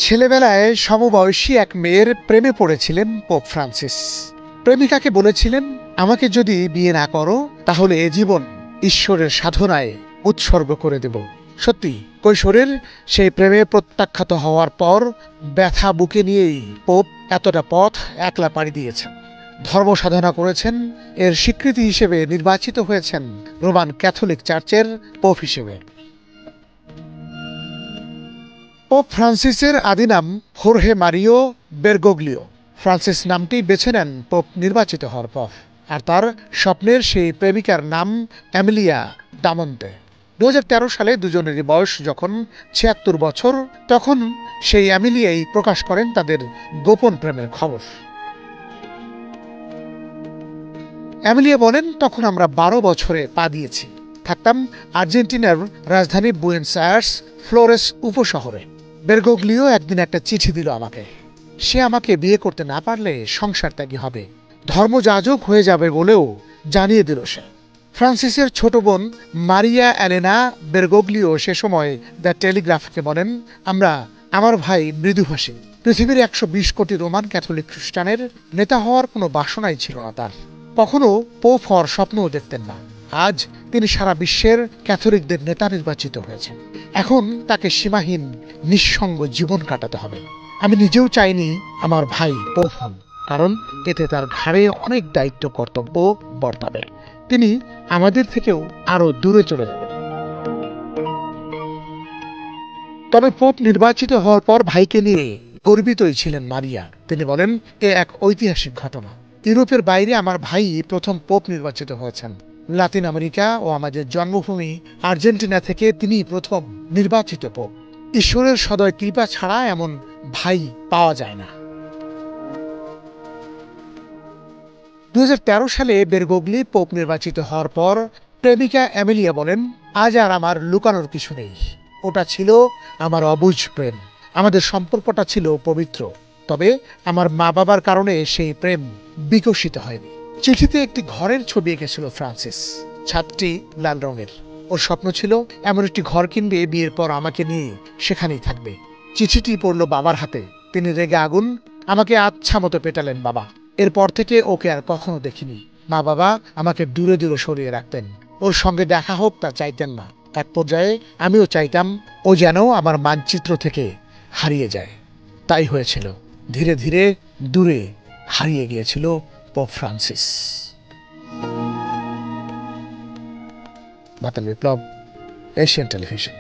ছেলেবেলায় সমবয়সী এক মেয়ের প্রেমে পড়েছিলেন পোপ ফ্রান্সিস। প্রেমিকাকে বলেছিলেন, আমাকে যদি বিয়ে না করো তাহলে এ জীবন ঈশ্বরের সাধনায় উৎসর্গ করে দেব। সত্যি, কৈশোরের সেই প্রেমে প্রত্যাখ্যাত হওয়ার পর ব্যথা বুকে নিয়েই পোপ এতটা পথ একলা পাড়ি দিয়েছেন, ধর্ম সাধনা করেছেন। এর স্বীকৃতি হিসেবে নির্বাচিত হয়েছেন রোমান ক্যাথলিক চার্চের পোপ হিসেবে। পোপ ফ্রান্সিসের আদি নাম হোর্হে মারিও বেরগোগ্লিও। ফ্রান্সিস নামটি বেছে নেন পোপ নির্বাচিত হওয়ার পর, আর তার স্বপ্নের সেই প্রেমিকার নাম এমিলিয়া দামন্তে। 2013 সালে দুজনেরই বয়স যখন 76 বছর, তখন সেই এমিলিয়াই প্রকাশ করেন তাদের গোপন প্রেমের খবর। এমিলিয়া বলেন, তখন আমরা 12 বছরে পা দিয়েছি। থাকতাম আর্জেন্টিনার রাজধানী বুয়েনোস আয়ার্স ফ্লোরেস উপশহরে। বেরগোগ্লিও একদিন একটা চিঠি দিল আমাকে। সে আমাকে বিয়ে করতে না পারলে সংসার ত্যাগী হবে, ধর্মযাজক হয়ে যাবে বলেও জানিয়ে দিল সে। ফ্রান্সিসের ছোট বোন মারিয়া এলেনা বেরগোগ্লিও সে সময় দ্য টেলিগ্রাফকে বলেন, আমার ভাই মৃদুভাষী। পৃথিবীর 120 কোটি রোমান ক্যাথলিক খ্রিস্টানের নেতা হওয়ার কোনো বাসনাই ছিল না তার। কখনো পোপ হওয়ার স্বপ্নও দেখতেন না। আজ তিনি সারা বিশ্বের ক্যাথলিকদের নেতা নির্বাচিত হয়েছেন। এখন তাকে সীমাহীন নিঃসঙ্গ জীবন কাটাতে হবে। আমি নিজেও চাইনি আমার ভাই পোপ হন, কারণ এতে তার ঘাড়ে অনেক দায়িত্ব কর্তব্য বর্তাবে। তিনি আমাদের থেকেও আরো দূরে চলে যাবেন। তবে পোপ নির্বাচিত হওয়ার পর ভাইকে নিয়ে গর্বিতই ছিলেন মারিয়া। তিনি বলেন, এ এক ঐতিহাসিক ঘটনা। ইউরোপের বাইরে আমার ভাই প্রথম পোপ নির্বাচিত হয়েছেন। লাতিন আমেরিকা ও আমাদের জন্মভূমি আর্জেন্টিনা থেকে তিনি প্রথম নির্বাচিত পোপ। ঈশ্বরের সদয় কৃপা ছাড়া এমন ভাই পাওয়া যায় না। 2013 সালে বেরগোগ্লি পোপ নির্বাচিত হওয়ার পর প্রেমিকা এমিলিয়া বলেন, আজ আর আমার লুকানোর কিছু নেই। ওটা ছিল আমার অবুঝ প্রেম। আমাদের সম্পর্কটা ছিল পবিত্র, তবে আমার মা বাবার কারণে সেই প্রেম বিকশিত হয়নি। চিঠিতে একটি ঘরের ছবি এঁকেছিল ফ্রান্সিস। ছাদটি লাল রঙের। ওর স্বপ্ন ছিল এমন একটি ঘর কিনবে, বিয়ের পর আমাকে নিয়ে সেখানেই থাকবে। চিঠিটি পড়ল বাবার হাতে। তিনি রেগে আগুন। আমাকে আচ্ছা মতো পেটালেন বাবা। এরপর থেকে ওকে আর কখনো দেখিনি। মা বাবা আমাকে দূরে দূরে সরিয়ে রাখতেন। ওর সঙ্গে দেখা হোক তা চাইতেন না। এক পর্যায়ে আমিও চাইতাম ও যেন আমার মানচিত্র থেকে হারিয়ে যায়। তাই হয়েছিল। ধীরে ধীরে দূরে হারিয়ে গিয়েছিল পোপ ফ্রান্সিস। বাতাল বিপ্লব, এশিয়ান টেলিভিশন।